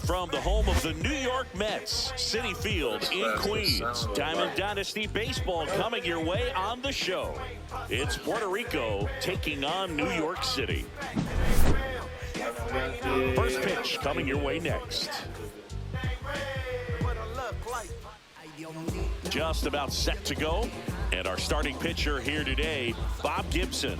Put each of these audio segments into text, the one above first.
from the home of the New York Mets, Citi Field in Queens. Diamond Dynasty Baseball coming your way on the show. It's Puerto Rico taking on New York City. First pitch coming your way next. Just about set to go. And our starting pitcher here today, Bob Gibson.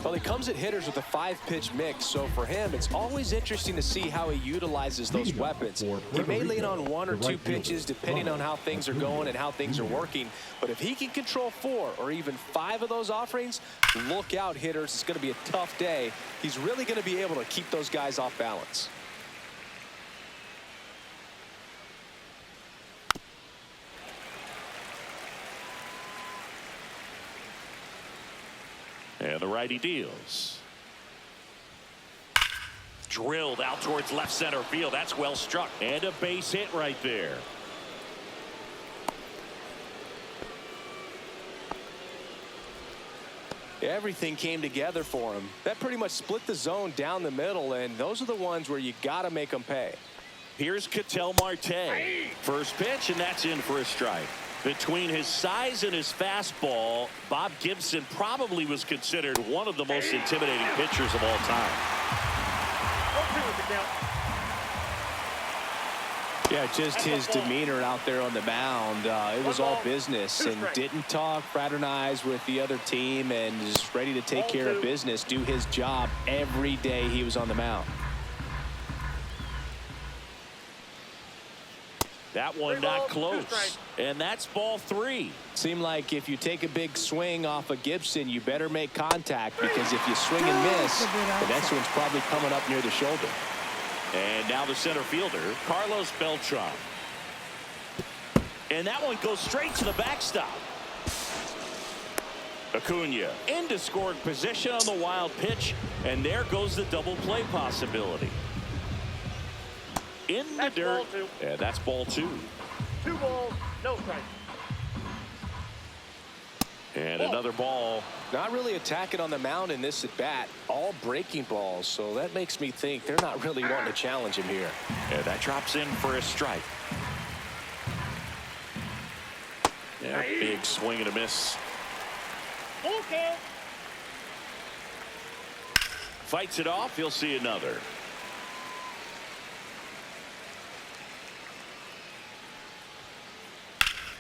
Well, he comes at hitters with a 5-pitch mix, so for him, it's always interesting to see how he utilizes those weapons. He may lean on 1 or 2 pitches depending on how things are going and how things are working, but if he can control 4 or even 5 of those offerings, look out, hitters. It's going to be a tough day. He's really going to be able to keep those guys off balance. And the righty deals. Drilled out towards left center field. That's well struck. And a base hit right there. Everything came together for him. That pretty much split the zone down the middle, and those are the ones where you got to make them pay. Here's Ketel Marte. First pitch, and that's in for a strike. Between his size and his fastball, Bob Gibson probably was considered one of the most intimidating pitchers of all time. Yeah, just his demeanor out there on the mound. It was all business and didn't talk, fraternize with the other team, and is ready to take care of business, do his job every day he was on the mound. That one not close, and that's ball 3. Seemed like if you take a big swing off of Gibson, you better make contact, because if you swing and miss, the next one's probably coming up near the shoulder. And now the center fielder, Carlos Beltran. And that one goes straight to the backstop. Acuna into scoring position on the wild pitch, and there goes the double play possibility. In the dirt, and that's ball 2. 2 balls, no strike. And another ball. Not really attacking on the mound in this at bat, all breaking balls, so that makes me think they're not really wanting to challenge him here. And that drops in for a strike. Yeah, big swing and a miss. Okay. Fights it off, he'll see another.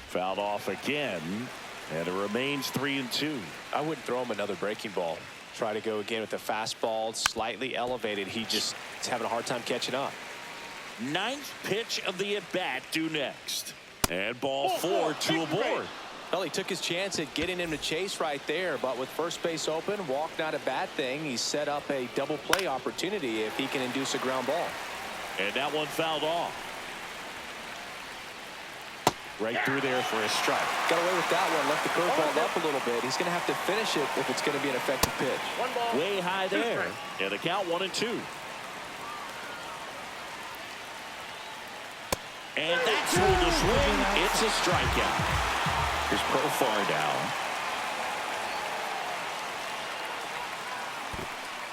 Fouled off again, and it remains 3-2. I wouldn't throw him another breaking ball. Try to go again with the fastball, slightly elevated. He just is having a hard time catching up. 9th pitch of the at-bat due next. And ball 4, 2 aboard. Well, he took his chance at getting him to chase right there, but with first base open, walk not a bad thing. He set up a double play opportunity if he can induce a ground ball. And that one fouled off. Right through there for a strike. Got away with that one, left the curveball up a little bit. He's going to have to finish it if it's going to be an effective pitch. 1 ball. Way high there. And the count 1-2. And that's through the swing. It's a strikeout. Here's Profar down.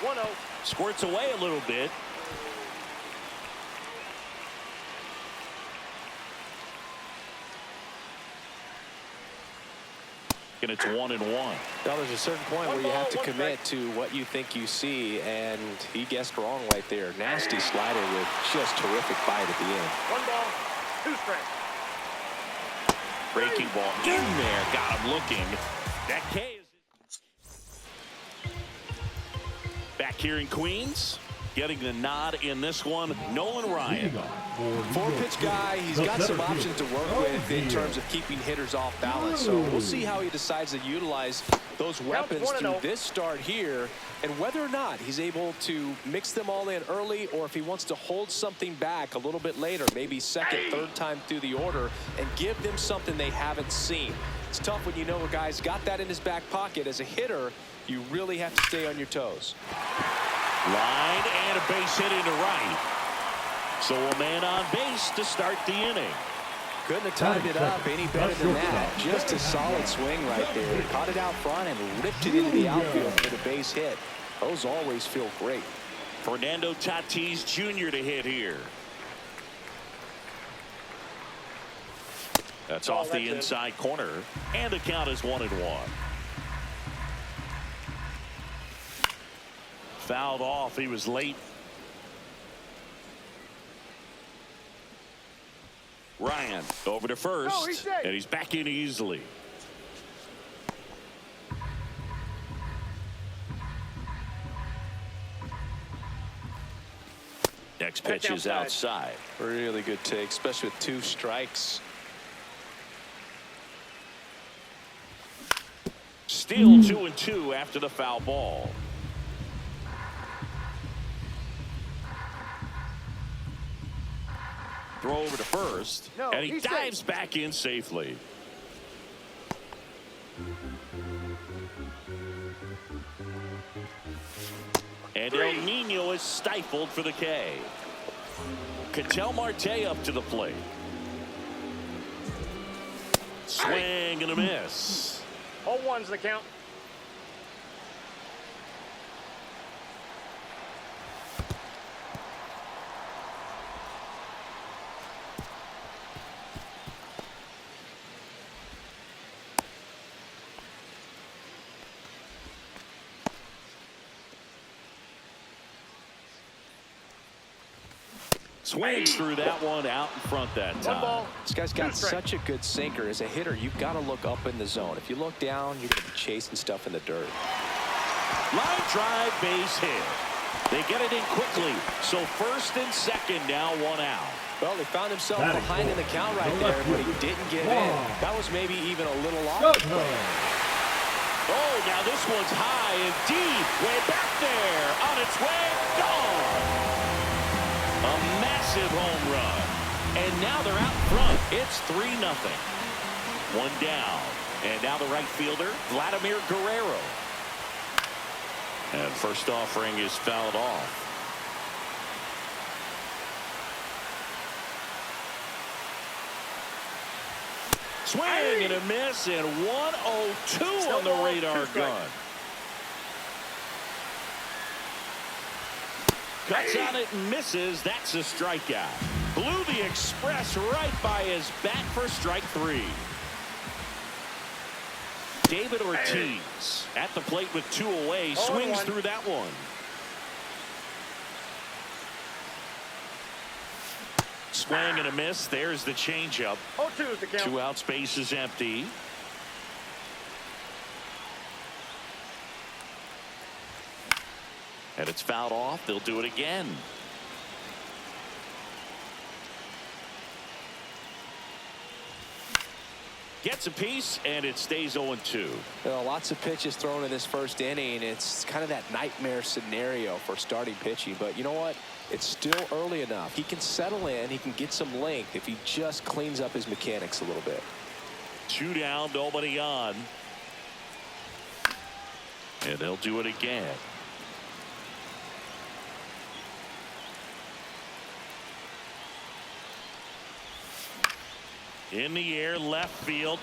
1-0. Squirts away a little bit. And it's 1-1. Now, there's a certain point where you have to commit to what you think you see, and he guessed wrong right there. Nasty slider with just terrific bite at the end. 1 ball, 2 strikes. Breaking ball in there, got him looking. That K is back here in Queens. Getting the nod in this one, Nolan Ryan. 4-pitch guy. He's got some options to work with in terms of keeping hitters off balance. So we'll see how he decides to utilize those weapons through this start here, and whether or not he's able to mix them all in early, or if he wants to hold something back a little bit later, maybe second, third time through the order, and give them something they haven't seen. It's tough when you know a guy's got that in his back pocket. As a hitter, you really have to stay on your toes. Line and a base hit into right. So a man on base to start the inning. Couldn't have timed it up any better than that. Just a solid swing right there. Caught it out front and ripped it into the outfield for the base hit. Those always feel great. Fernando Tatis Jr. to hit here. That's off the inside corner, and the count is 1-1. Fouled off. He was late. Ryan over to first, and he's back in easily. Next pitch is outside. Really good take, especially with 2 strikes. Still 2-2 after the foul ball. Throw over to first, and he dives back in safely. And El Nino is stifled for the K. Ketel Marte up to the plate. Swing and a miss. 0-1's the count. Swings through that one out in front that time. This guy's got such a good sinker. As a hitter, you've got to look up in the zone. If you look down, you're going to be chasing stuff in the dirt. Line drive, base hit. They get it in quickly. So first and second, now 1 out. Well, they found himself behind in the count right there, but he didn't get in. That was maybe even a little off. Oh, now this one's high and deep. Way back there. On its way. Gone. A massive home run. And now they're out front. It's 3-0. 1 down. And now the right fielder, Vladimir Guerrero. And first offering is fouled off. Swing and a miss, and 102 on the radar gun. Cuts on it and misses. That's a strikeout. Blew the express right by his bat for strike 3. David Ortiz at the plate with 2 away. Swings through that one. Swing and a miss. There's the changeup. 0-2's the count. 2 outs, base is empty. And it's fouled off. They'll do it again. Gets a piece, and it stays 0-2. Well, lots of pitches thrown in this first inning. It's kind of that nightmare scenario for starting pitching. But you know what? It's still early enough. He can settle in. He can get some length if he just cleans up his mechanics a little bit. 2 down, nobody on. And they'll do it again. In the air, left field.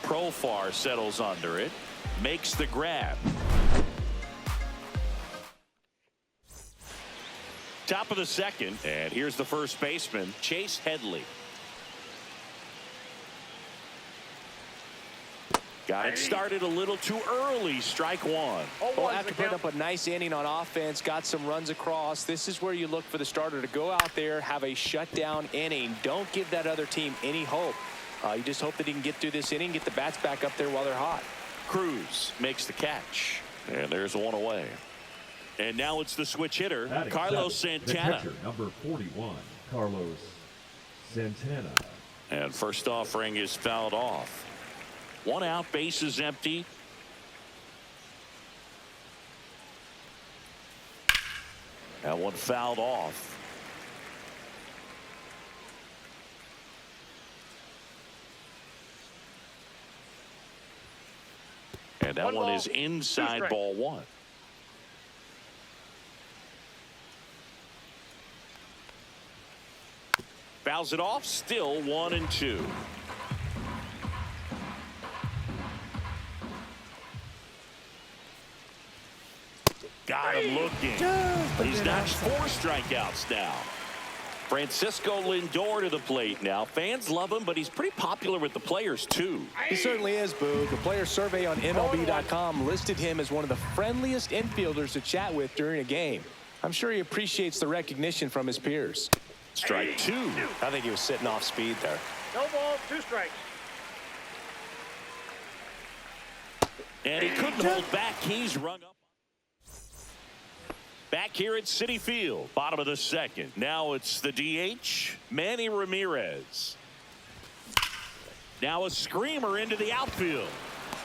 Profar settles under it. Makes the grab. Top of the second. And here's the first baseman, Chase Headley. Got it started a little too early. Strike 1. Well, after putting up a nice inning on offense, got some runs across, this is where you look for the starter to go out there, have a shutdown inning. Don't give that other team any hope. You just hope that he can get through this inning, get the bats back up there while they're hot. Cruz makes the catch. And there's 1 away. And now it's the switch hitter, Carlos Santana. The catcher, number 41, Carlos Santana. And first offering is fouled off. 1 out, base is empty. That one fouled off. And that one is inside ball 1. Fouls it off, still 1-2. Got him looking. He's notched 4 strikeouts now. Francisco Lindor to the plate now. Fans love him, but he's pretty popular with the players, too. He certainly is, Boo. The player survey on MLB.com listed him as one of the friendliest infielders to chat with during a game. I'm sure he appreciates the recognition from his peers. Strike two. I think he was sitting off speed there. No ball, 2 strikes. And he couldn't hold back. He's rung up. Back here at Citi Field, bottom of the second. Now it's the DH, Manny Ramirez. Now a screamer into the outfield.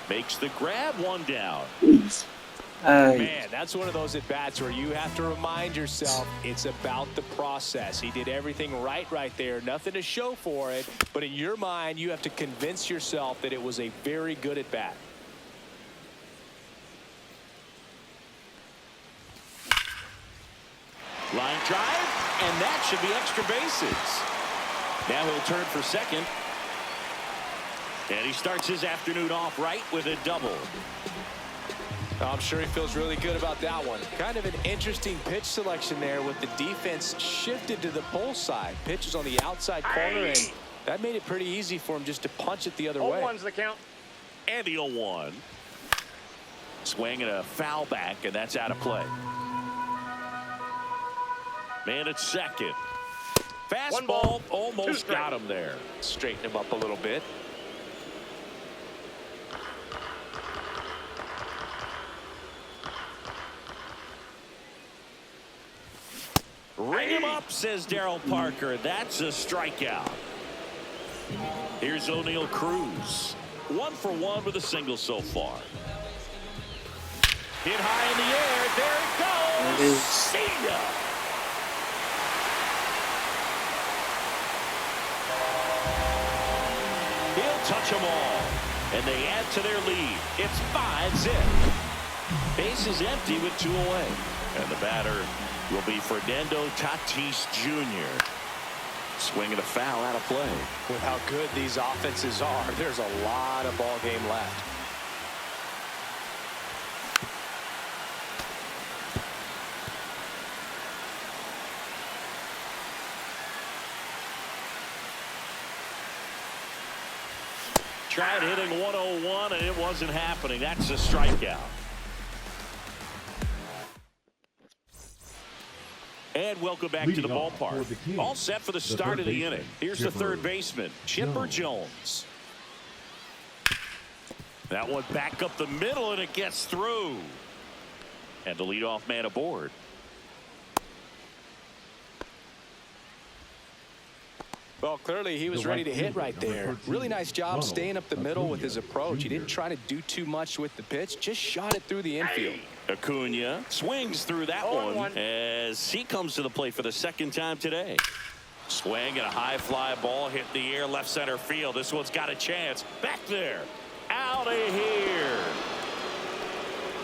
Makes the grab, 1 down. Man, that's one of those at-bats where you have to remind yourself it's about the process. He did everything right there. Nothing to show for it. But in your mind, you have to convince yourself that it was a very good at-bat. Line drive, and that should be extra bases. Now he'll turn for second. And he starts his afternoon off right with a double. I'm sure he feels really good about that one. Kind of an interesting pitch selection there with the defense shifted to the pull side. Pitch is on the outside corner, and that made it pretty easy for him just to punch it the other way. 0-1's the count. And the 0-1. Swing and a foul back, and that's out of play. Man at second. Fastball almost got him there. Straighten him up a little bit. Ring him up, says Darryl Parker. That's a strikeout. Here's O'Neal Cruz. 1 for 1 with a single so far. Hit high in the air. There it goes. See ya. He'll touch them all. And they add to their lead. It's 5-zip. Base is empty with 2 away. And the batter will be Fernando Tatis Jr. Swinging a foul out of play. With how good these offenses are, there's a lot of ball game left. Tried hitting 101 and it wasn't happening. That's a strikeout. And welcome back to the ballpark. All set for the start of the inning. Here's the third baseman, Chipper Jones. That one back up the middle, and it gets through. And the leadoff man aboard. Well, clearly he was ready to hit right there. Really nice job staying up the middle with his approach. He didn't try to do too much with the pitch, just shot it through the infield. Acuna swings through that one as he comes to the plate for the second time today. Swing and a high fly ball hit the air left center field. This one's got a chance. Back there. Out of here.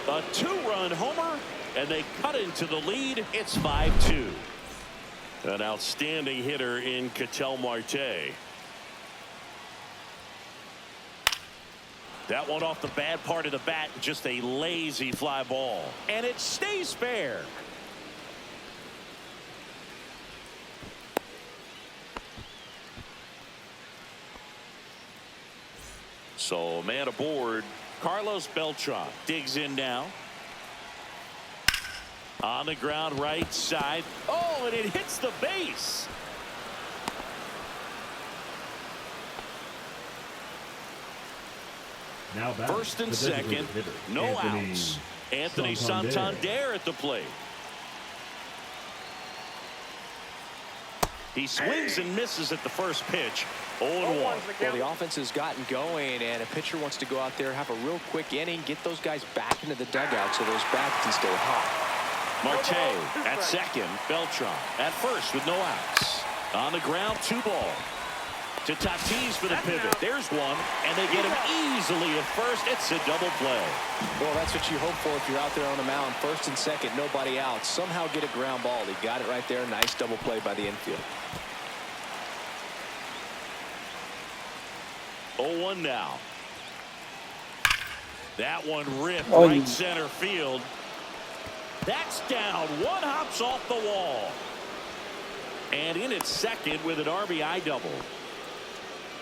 A 2-run homer, and they cut into the lead. It's 5-2. An outstanding hitter in Ketel Marte. That one off the bad part of the bat, just a lazy fly ball. And it stays fair. So man aboard, Carlos Beltran digs in now. On the ground right side. Oh, and it hits the base. Now back, First and second, no outs. Anthony Santander at the plate. He swings and misses at the first pitch. 0-1. Well, the offense has gotten going, and a pitcher wants to go out there, have a real quick inning, get those guys back into the dugout so those bats can stay hot. Marte at second. Beltran at first with no outs. On the ground, 2 ball. To Tatis for the pivot. There's one, and they get him easily at first. It's a double play. Well, that's what you hope for if you're out there on the mound. First and second, nobody out. Somehow get a ground ball. He got it right there. Nice double play by the infield. 0-1 now. That one ripped right center field. That's down. One hops off the wall. And in at second with an RBI double.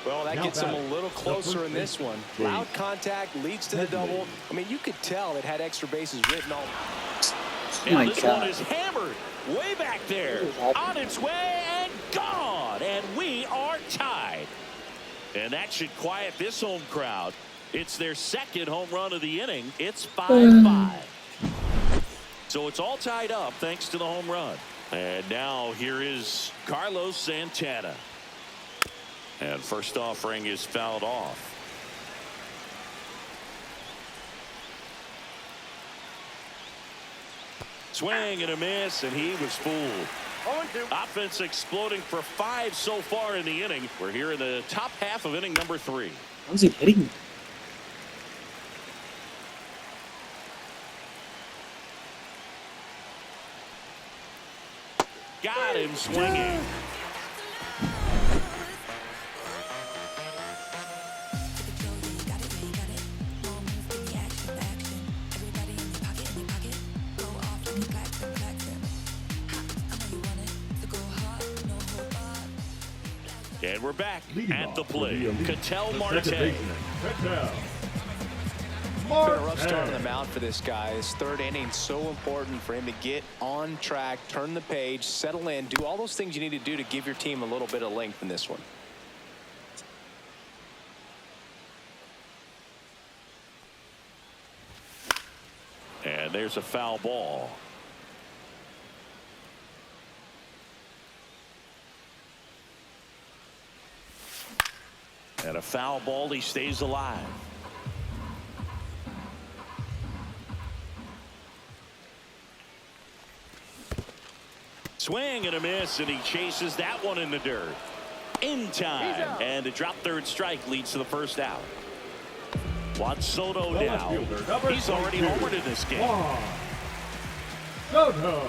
Well, that gets him a little closer in this one. Loud contact leads to the double. I mean, you could tell it had extra bases written all. And this one is hammered way back there. On its way and gone. And we are tied. And that should quiet this home crowd. It's their second home run of the inning. It's 5-5. So it's all tied up thanks to the home run. And now here is Carlos Santana. And first offering is fouled off. Swing and a miss, and he was fooled. Offense exploding for 5 so far in the inning. We're here in the top half of inning number 3. How is he hitting? Got him swinging. And we're back at the plate. Ketel Marte. Been a rough start on the mound for this guy. His third inning so important for him to get on track, turn the page, settle in, do all those things you need to do to give your team a little bit of length in this one. And there's a foul ball. And a foul ball, he stays alive. Swing and a miss, and he chases that one in the dirt. In time, and a drop third strike leads to the first out. Juan Soto now. He's already homered in this game. Soto.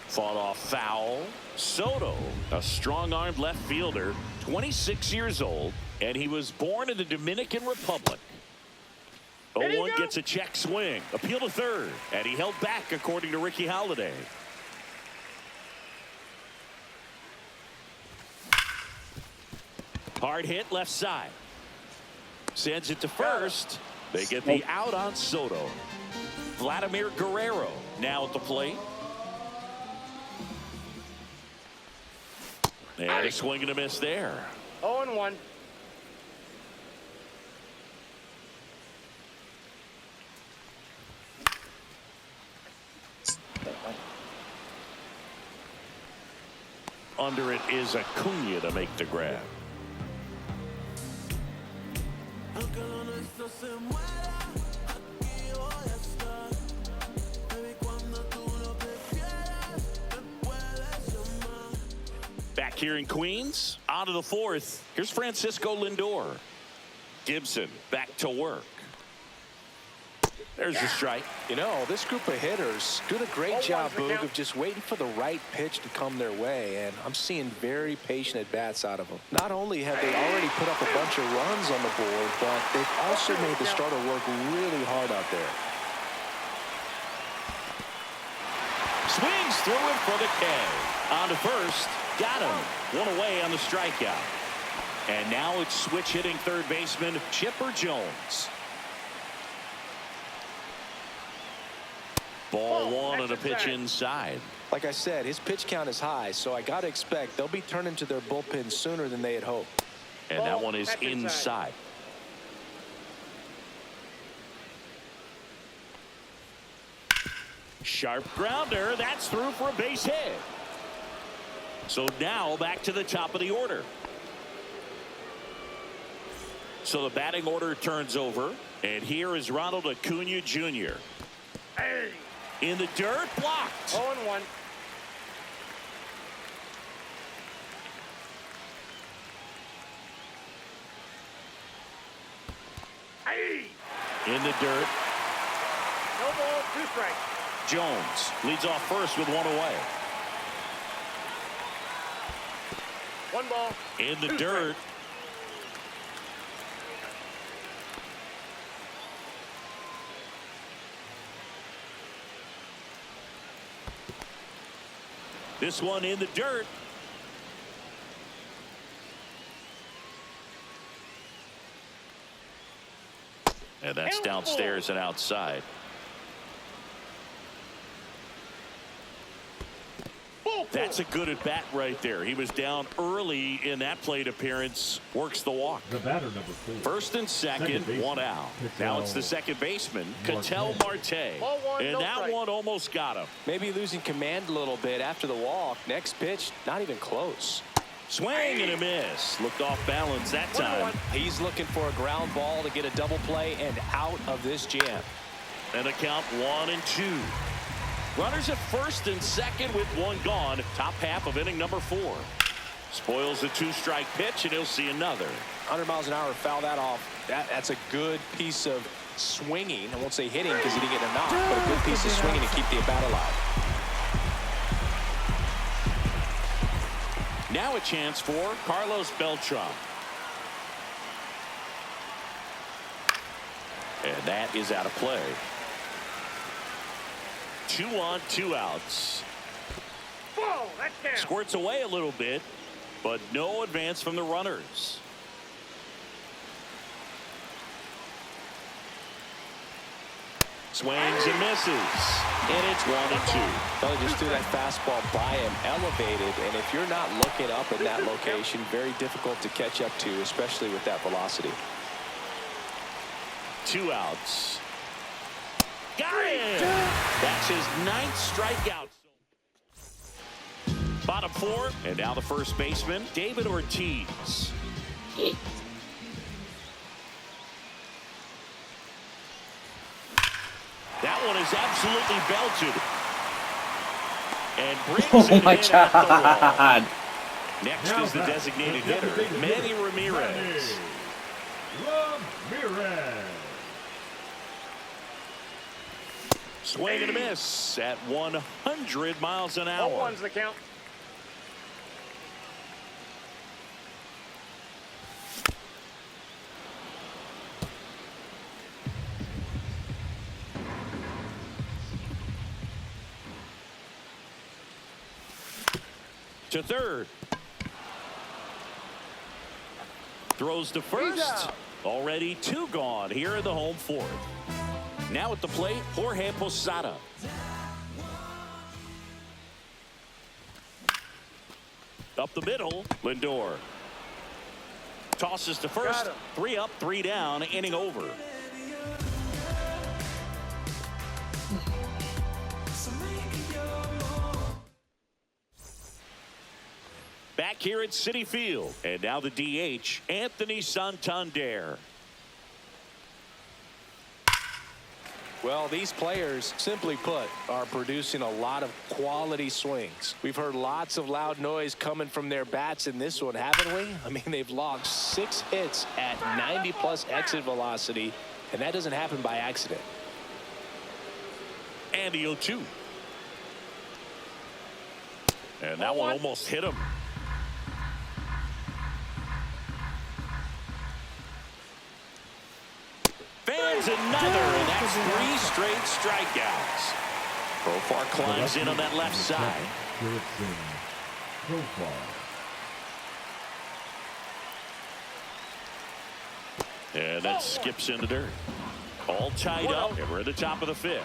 Fought off foul. Soto, a strong-armed left fielder, 26 years old, and he was born in the Dominican Republic. 0-1 gets a check swing. Appeal to third, and he held back according to Ricky Holiday. Hard hit left side. Sends it to first. They get the out on Soto. Vladimir Guerrero now at the plate. And a swing and a miss there. 0-1. Under it is Acuna to make the grab. Back here in Queens, on to the fourth. Here's Francisco Lindor. Gibson back to work. There's the strike. You know, this group of hitters doing a great job, Boog, of just waiting for the right pitch to come their way, and I'm seeing very patient at-bats out of them. Not only have they already put up a bunch of runs on the board, but they've also made the starter work really hard out there. Swings through it for the K. On to first. Got him. One away on the strikeout. And now it's switch hitting third baseman Chipper Jones. Ball one and a pitch inside. Like I said, his pitch count is high, so I got to expect they'll be turning to their bullpen sooner than they had hoped. And that one is inside. Sharp grounder. That's through for a base hit. So now back to the top of the order. So the batting order turns over. And here is Ronald Acuna Jr. Hey. In the dirt, blocked. 0-1. Hey. In the dirt. No ball, 2 strikes. Jones leads off first with one away. 1 ball. In the 2 dirt. strikes. This one in the dirt. And that's downstairs and outside. That's a good at bat right there. He was down early in that plate appearance. Works the walk. The batter, number 4. First and second, one out. Now it's the second baseman, Ketel Marte. And that one almost got him. Maybe losing command a little bit after the walk. Next pitch, not even close. Swing and a miss. Looked off balance that time. He's looking for a ground ball to get a double play and out of this jam. And the count 1-2. Runners at first and second with one gone. Top half of inning number 4. Spoils the 2-strike pitch, and he'll see another. 100 miles an hour, foul that off. That's a good piece of swinging. I won't say hitting because he didn't get a knock, but a good piece of swinging to keep the at bat alive. Now a chance for Carlos Beltran. And that is out of play. 2 on, 2 outs. Whoa, that's down. Squirts away a little bit, but no advance from the runners. Swings and misses. And it's 1-2. Well, just threw that fastball by him, elevated, and if you're not looking up in that location, very difficult to catch up to, especially with that velocity. 2 outs. Got it! That's his 9th strikeout. Bottom 4, and now the first baseman, David Ortiz. That one is absolutely belted. And brings it in at the wall. Next is the designated hitter, Manny Ramirez. Swing and a miss at 100 miles an hour. 0-1's the count. To third. Throws to first. Already 2 gone here in the home 4th. Now at the plate, Jorge Posada. Up the middle, Lindor. Tosses to first. 3 up, 3 down, inning over. Back here at Citi Field. And now the DH, Anthony Santander. Well, these players, simply put, are producing a lot of quality swings. We've heard lots of loud noise coming from their bats in this one, haven't we? I mean, they've logged 6 hits at 90-plus exit velocity, and that doesn't happen by accident. And the 0-2. And that one almost hit him. Fans another, and that's 3 straight strikeouts. Profar climbs in on that left side. And that skips in the dirt. All tied up, and we're at the top of the 5th.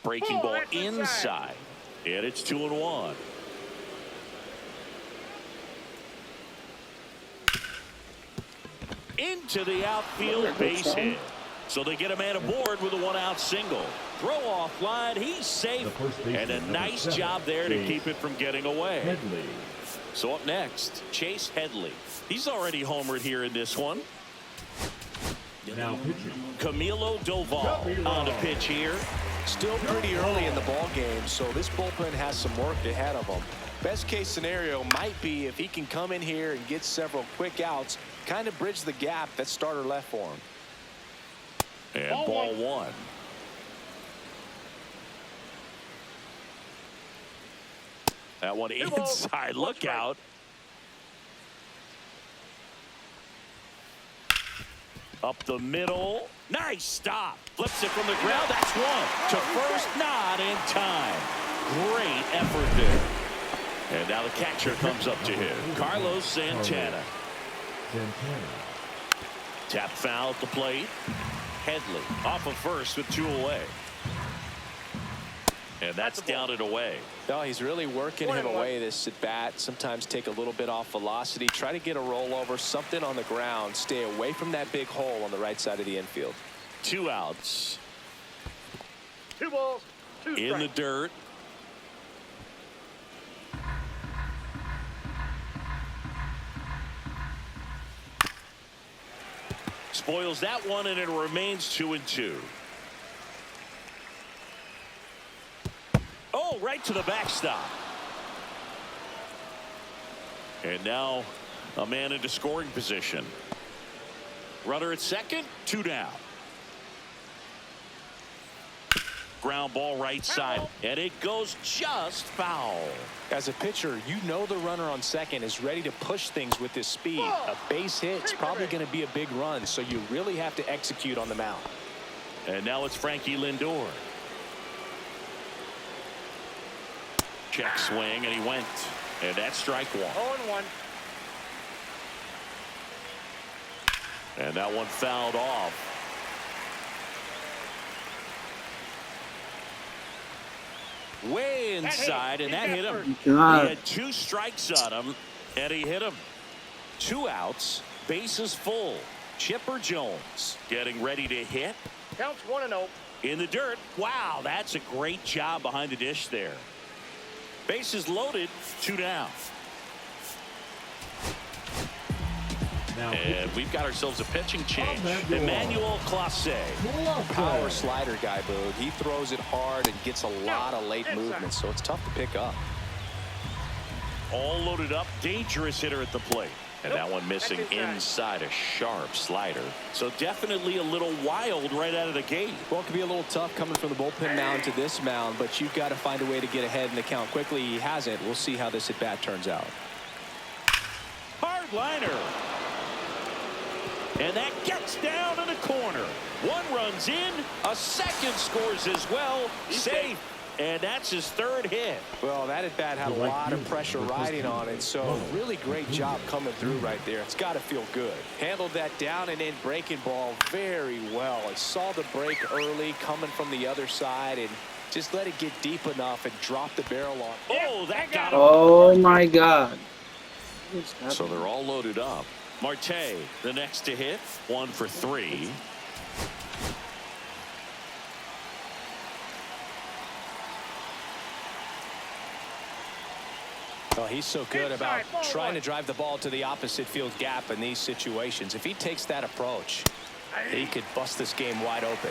Breaking ball inside. And it's 2-1. Into the outfield, base hit. So they get a man aboard with a 1-out single. Throw off line, he's safe. And a nice job there to keep it from getting away. So up next, Chase Headley. He's already homered here in this one. Now pitching. Camilo Doval on the pitch here. Still pretty early in the ball game, so this bullpen has some work ahead of them. Best case scenario might be if he can come in here and get several quick outs, kind of bridge the gap that starter left for him. And ball 1. That one inside. Look out. Up the middle. Nice stop. Flips it from the ground. That's one. To first, not in time. Great effort there. And now the catcher comes up to him. Carlos Santana. Tap foul at the plate. Headley off of first with 2 away. And that's down and away. No, he's really working him away this at bat. Sometimes take a little bit off velocity. Try to get a rollover, something on the ground. Stay away from that big hole on the right side of the infield. 2 outs. 2 balls, 2 strikes. In the dirt. Spoils that one, and it remains 2-2. Oh, right to the backstop. And now a man into scoring position. Runner at second, 2 down. Ground ball right side, and it goes just foul. As a pitcher, you know the runner on second is ready to push things with his speed. A base hit's probably going to be a big run, so you really have to execute on the mound. And now it's Frankie Lindor. Check swing, and he went. And that's strike 1. 0-1. And that one fouled off. Way inside, and that hit him. He had 2 strikes on him, and he hit him. 2 outs, bases full. Chipper Jones getting ready to hit. Counts 1-0. In the dirt. Wow, that's a great job behind the dish there. Bases loaded, 2 down. And we've got ourselves a pitching change. Emmanuel Clase. Power slider guy, Boog. He throws it hard and gets a lot of late movement, so it's tough to pick up. All loaded up. Dangerous hitter at the plate. And that one missing inside, a sharp slider. So definitely a little wild right out of the gate. Well, it could be a little tough coming from the bullpen mound to this mound, but you've got to find a way to get ahead in the count quickly. He hasn't. We'll see how this at bat turns out. Hard liner. And that gets down in the corner. 1 runs in. A second scores as well. Safe. And that's his 3rd hit. Well, that at bat had a lot of pressure riding on it, so really great job coming through right there. It's got to feel good. Handled that down and in breaking ball very well. I saw the break early coming from the other side and just let it get deep enough and drop the barrel on. Oh, that got him. Oh my God. So they're all loaded up. Marte, the next to hit. 1 for 3. Well, he's so good about trying to drive the ball to the opposite field gap in these situations. If he takes that approach, he could bust this game wide open.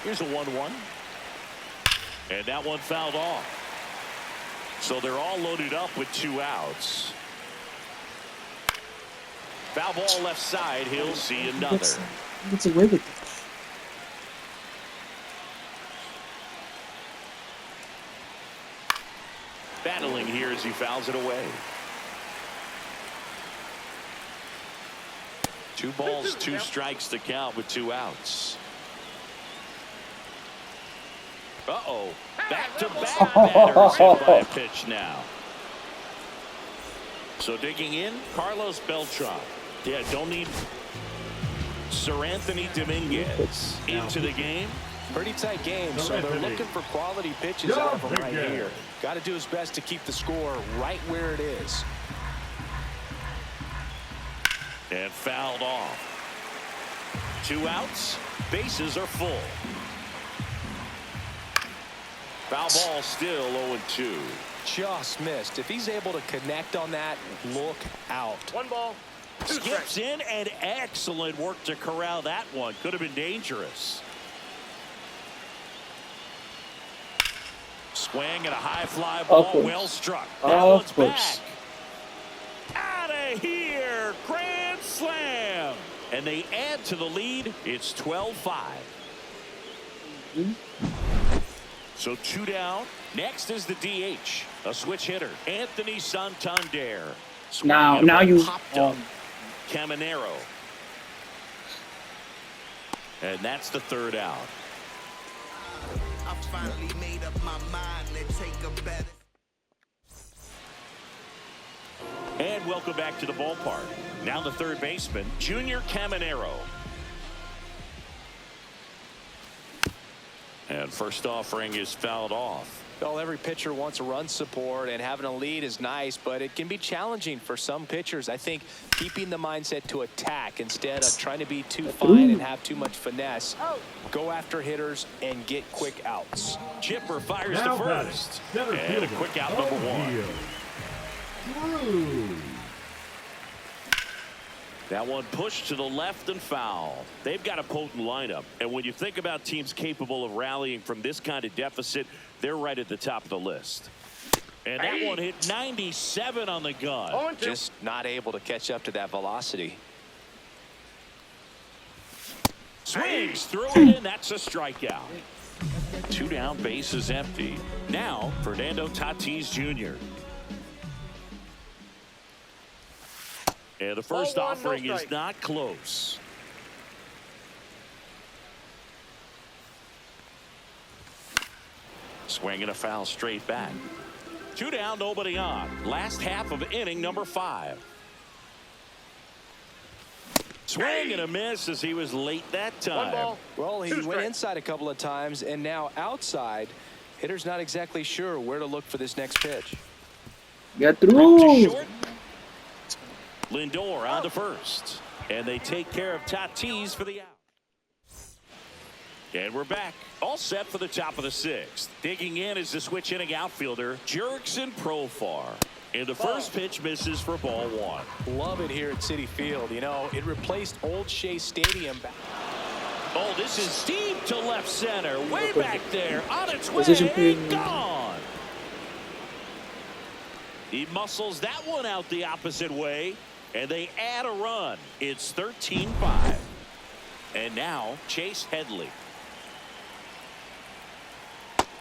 Here's a 1-1. And that one fouled off. So they're all loaded up with 2 outs. Foul ball left side. He'll see another. What's away with it? Battling here as he fouls it away. 2 balls, 2 strikes to count with 2 outs. Uh-oh. Back-to-back batters hit by a pitch now. So digging in, Carlos Beltran. Yeah, don't need Sir Anthony Dominguez into the game. Pretty tight game, so they're looking for quality pitches out of him right here. Got to do his best to keep the score right where it is. And fouled off. 2 outs. Bases are full. Foul ball still 0-2. Just missed. If he's able to connect on that, look out. 1 ball, 2 Skips strikes. in, and excellent work to corral that one. Could have been dangerous. Swing and a high fly ball, well struck. That one's back. Out of here. Grand slam. And they add to the lead. It's 12-5. So 2 down. Next is the DH. A switch hitter. Anthony Santander. Now you Popped up. Caminero. And that's the third out. I finally made up my mind to take a better. And welcome back to the ballpark. Now the third baseman, Junior Caminero. And first offering is fouled off. Well, every pitcher wants a run support, and having a lead is nice, but it can be challenging for some pitchers. I think keeping the mindset to attack instead of trying to be too fine and have too much finesse. Go after hitters and get quick outs. Chipper fires Now to first. And a quick out, number one. That one pushed to the left and foul. They've got a potent lineup. And when you think about teams capable of rallying from this kind of deficit, they're right at the top of the list. And that one hit 97 on the gun. Just not able to catch up to that velocity. Swings through it, and that's a strikeout. 2 down, base is empty. Now, Fernando Tatis Jr. And the first offering is not close. Swinging a foul straight back. 2 down, nobody on. Last half of inning number 5. Swing and a miss as he was late that time. Well, he went inside a couple of times, and now outside. Hitter's not exactly sure where to look for this next pitch. Get through. Lindor on to first. And they take care of Tatis for the out. And we're back. All set for the top of the 6th. Digging in is the switch inning outfielder, Jurickson Profar. And the first pitch misses for ball 1. Love it here at Citi Field. You know, it replaced Old Shea Stadium. Oh, this is deep to left center. Way back there. On its Position way. play. Gone. He muscles that one out the opposite way. And they add a run. It's 13-5. And now Chase Headley.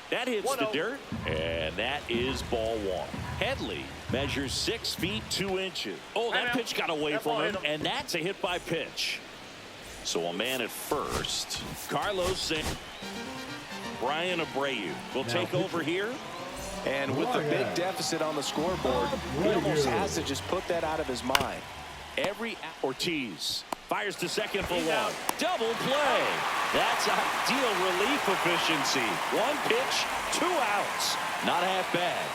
That hits the dirt. And that is ball 1. Headley measures 6 feet 2 inches. Oh, that pitch got away from him. And that's a hit by pitch. So a man at first. Carlos Sanchez. Brian Abreu will take over here. And with the big deficit on the scoreboard, he almost has to just put that out of his mind. Ortiz fires to second for 1. Double play. That's ideal relief efficiency. 1 pitch, 2 outs. Not half bad.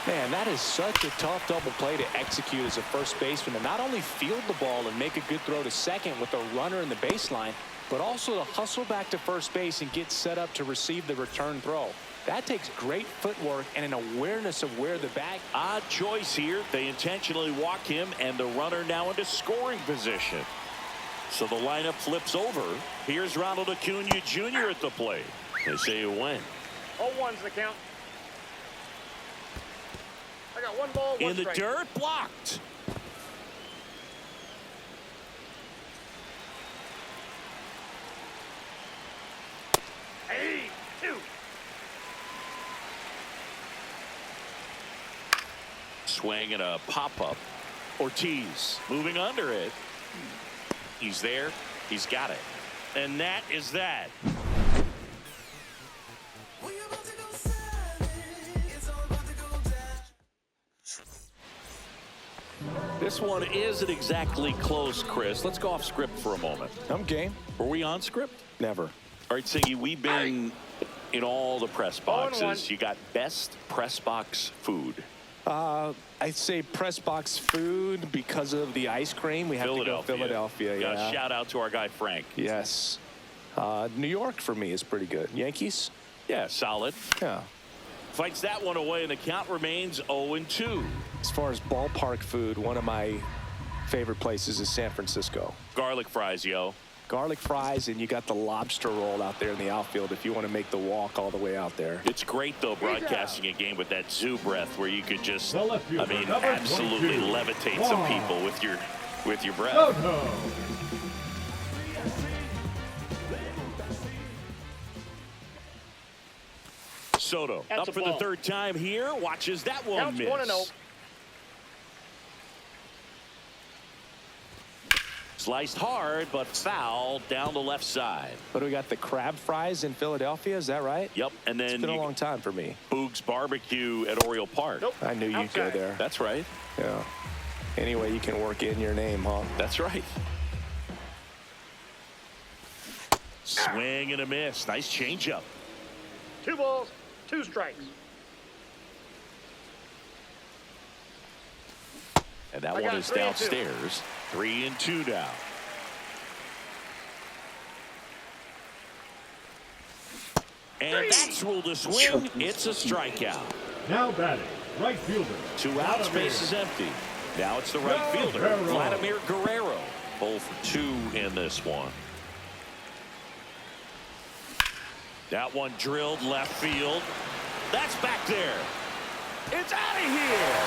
Man, that is such a tough double play to execute as a first baseman, to not only field the ball and make a good throw to second with a runner in the baseline, but also to hustle back to first base and get set up to receive the return throw. That takes great footwork and an awareness of where the bag. Odd choice here. They intentionally walk him, and the runner now into scoring position. So the lineup flips over. Here's Ronald Acuna Jr. at the plate. They say you win. 0-1's the count. I got 1 ball, 1 in the strike. dirt, blocked. Hey, 2. Swing and a pop-up. Ortiz moving under it. He's there. He's got it. And that is that. This one isn't exactly close, Chris. Let's go off script for a moment. I'm game. Were we on script? Never. All right, Siggy, we've been in all the press boxes. You got best press box food. I'd say press box food because of the ice cream. We have to go Philadelphia. Yeah. Shout out to our guy Frank. Yes. New York for me is pretty good. Yankees? Yeah, solid. Yeah. Fights that one away, and the count remains 0-2. As far as ballpark food, one of my favorite places is San Francisco. Garlic fries, yo. Garlic fries, and you got the lobster roll out there in the outfield if you want to make the walk all the way out there. It's great, though, broadcasting a game with that zoo breath where you could just, absolutely levitate some people with your breath. Soto up for the 3rd time here. Watches that one miss. Sliced hard, but foul down the left side. But we got the crab fries in Philadelphia, is that right? Yep, and then it's been a long time for me. Boog's Barbecue at Oriole Park. Nope. I knew you'd go there. That's right. Yeah. Anyway, you can work in your name, huh? That's right. Swing and a miss. Nice changeup. 2 balls, 2 strikes. And that one is downstairs. 3-2 now. And that's ruled a swing. It's a strikeout. Now batting, right fielder. 2 outs, base is empty. Now it's the right fielder, Vladimir Guerrero. 0 for 2 in this one. That one drilled left field. That's back there. It's out of here.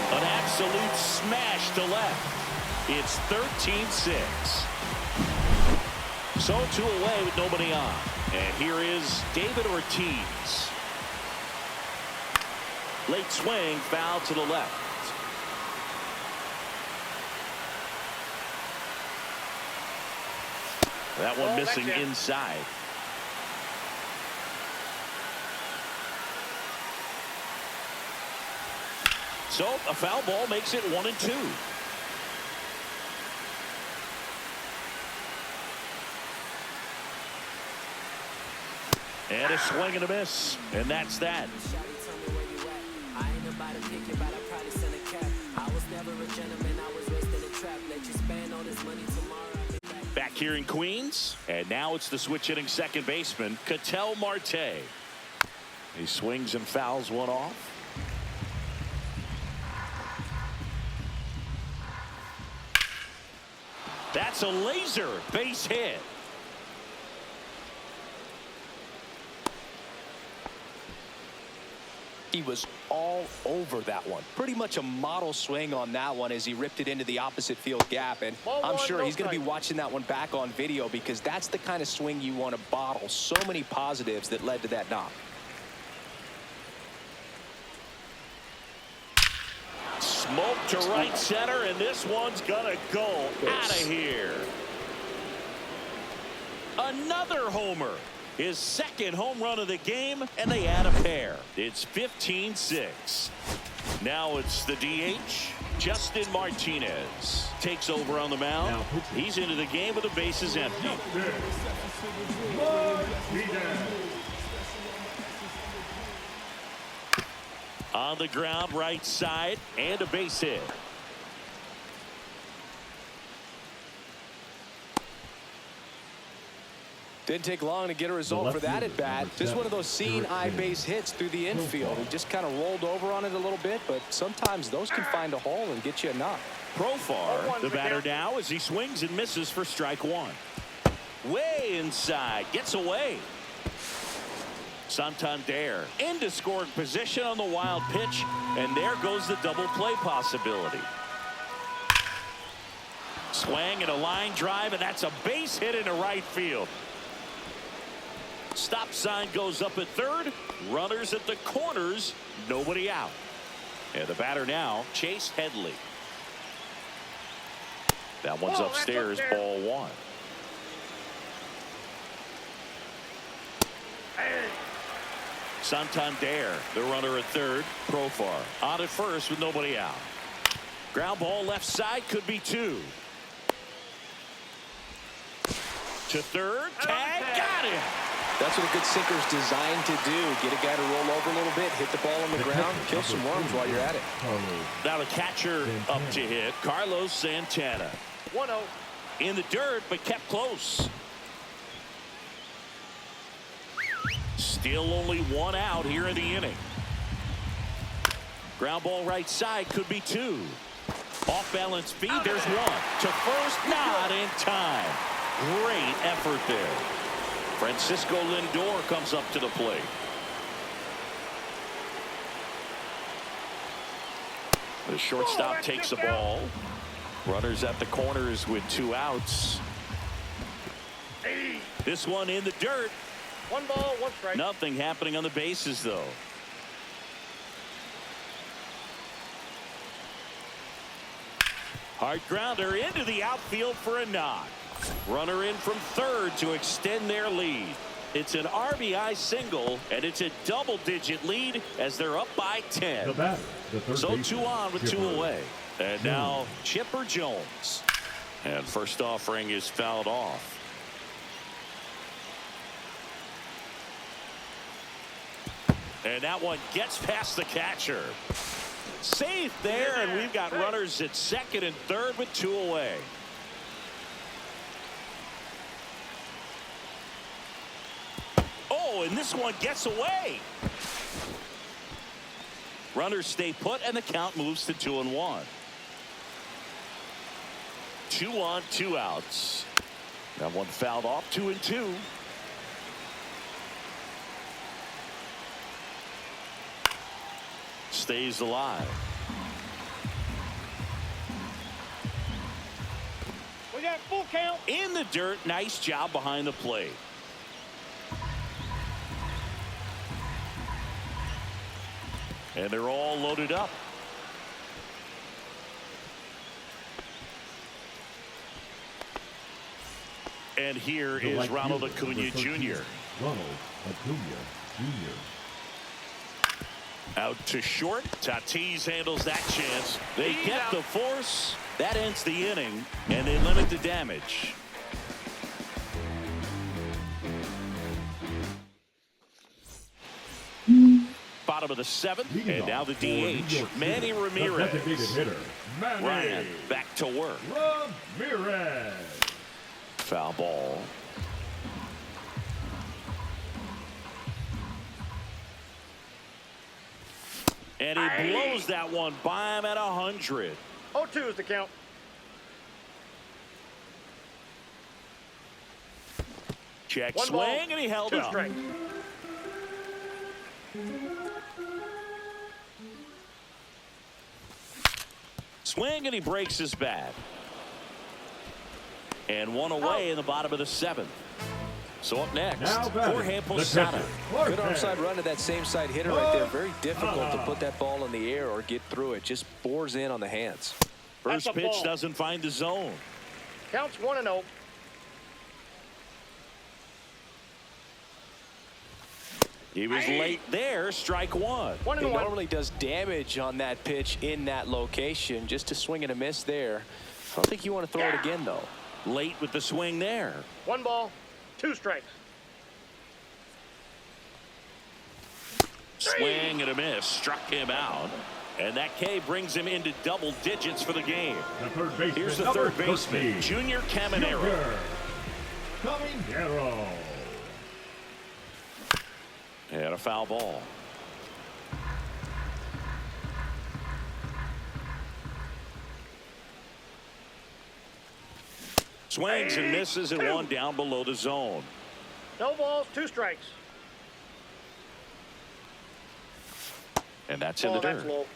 An absolute smash to left. It's 13-6. So 2 away with nobody on. And here is David Ortiz. Late swing, foul to the left. That one missing inside. So a foul ball makes it 1-2. And a swing and a miss. And that's that. Back here in Queens. And now it's the switch hitting second baseman, Ketel Marte. He swings and fouls one off. That's a laser base hit. He was all over that one. Pretty much a model swing on that one as he ripped it into the opposite field gap. And I'm sure he's going to be watching that one back on video because that's the kind of swing you want to bottle. So many positives that led to that knock. Smoke to right center, and this one's gonna go out of here. Another homer. His second home run of the game, and they add a pair. It's 15-6. Now it's the DH. Justin Martinez takes over on the mound. He's into the game with the bases empty. On the ground, right side, and a base hit. Didn't take long to get a result for that at bat. Just one of those seeing eye base hits through the infield. He just kind of rolled over on it a little bit, but sometimes those can find a hole and get you a knock. Profar, the batter now, as he swings and misses for strike one. Way inside, gets away. Santander into scoring position on the wild pitch, and there goes the double play possibility. Swing and a line drive, and that's a base hit into right field. Stop sign goes up at third. Runners at the corners. Nobody out. And the batter now, Chase Headley. That one's upstairs, ball one. Santander, the runner at third. Profar on at first with nobody out. Ground ball left side, could be two. To third, tag, got him. That's what a good sinker's designed to do. Get a guy to roll over a little bit, hit the ball on the ground, kill some worms while you're at it. Now the catcher up to hit, Carlos Santana. 1-0. In the dirt, but kept close. Still only one out here in the inning. Ground ball right side, could be two. Off balance feed, there's one. To first, not in time. Great effort there. Francisco Lindor comes up to the plate. The shortstop takes the ball. Runners at the corners with two outs. This one in the dirt. 1 ball, 1 strike. Nothing happening on the bases, though. Hard grounder into the outfield for a knock. Runner in from third to extend their lead. It's an RBI single, and it's a double-digit lead as they're up by 10. So 2 on with 2 away. And now Chipper Jones. And first offering is fouled off. And that one gets past the catcher. Safe there, and we've got runners at second and third with 2 away. Oh, and this one gets away. Runners stay put, and the count moves to 2-1. 2 on, 2 outs. That one fouled off. 2-2. Stays alive. We got full count. In the dirt. Nice job behind the plate. And they're all loaded up. And here is Ronald Acuna Jr. Ronald Acuna Jr. Out to short. Tatis handles that chance. They get the force. That ends the inning, and they limit the damage. Bottom of the 7th, and now the DH, Manny Ramirez. Ryan back to work. Ramirez. Foul ball. And he blows that one by him at 100. 0-2 is the count. Check One swing, ball, and he held 2 up. strikes. Swing, and he breaks his bat. And 1 away in the bottom of the 7th. So up next, Jorge Posada. Good onside run to that same side hitter right there. Very difficult to put that ball in the air or get through it. Just bores in on the hands. First pitch doesn't find the zone. Counts 1-0. He was late there. Strike 1. 1-1. He normally does damage on that pitch in that location. Just to swing and a miss there. I don't think you want to throw it again, though. Late with the swing there. 1 ball, 2 strikes. Swing and a miss. Struck him out. And that K brings him into double digits for the game. Here's the third baseman, Junior Caminero. Caminero. And a foul ball. Swings and misses, and 1 down below the zone. No balls, 2 strikes. And that's in the dirt. That's low.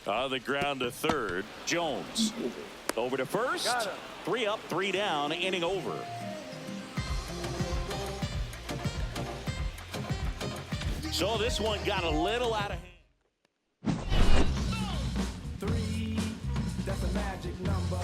On the ground to third, Jones. Over to first. 3 up, 3 down, inning over. So this one got a little out of hand. 3, that's a magic number.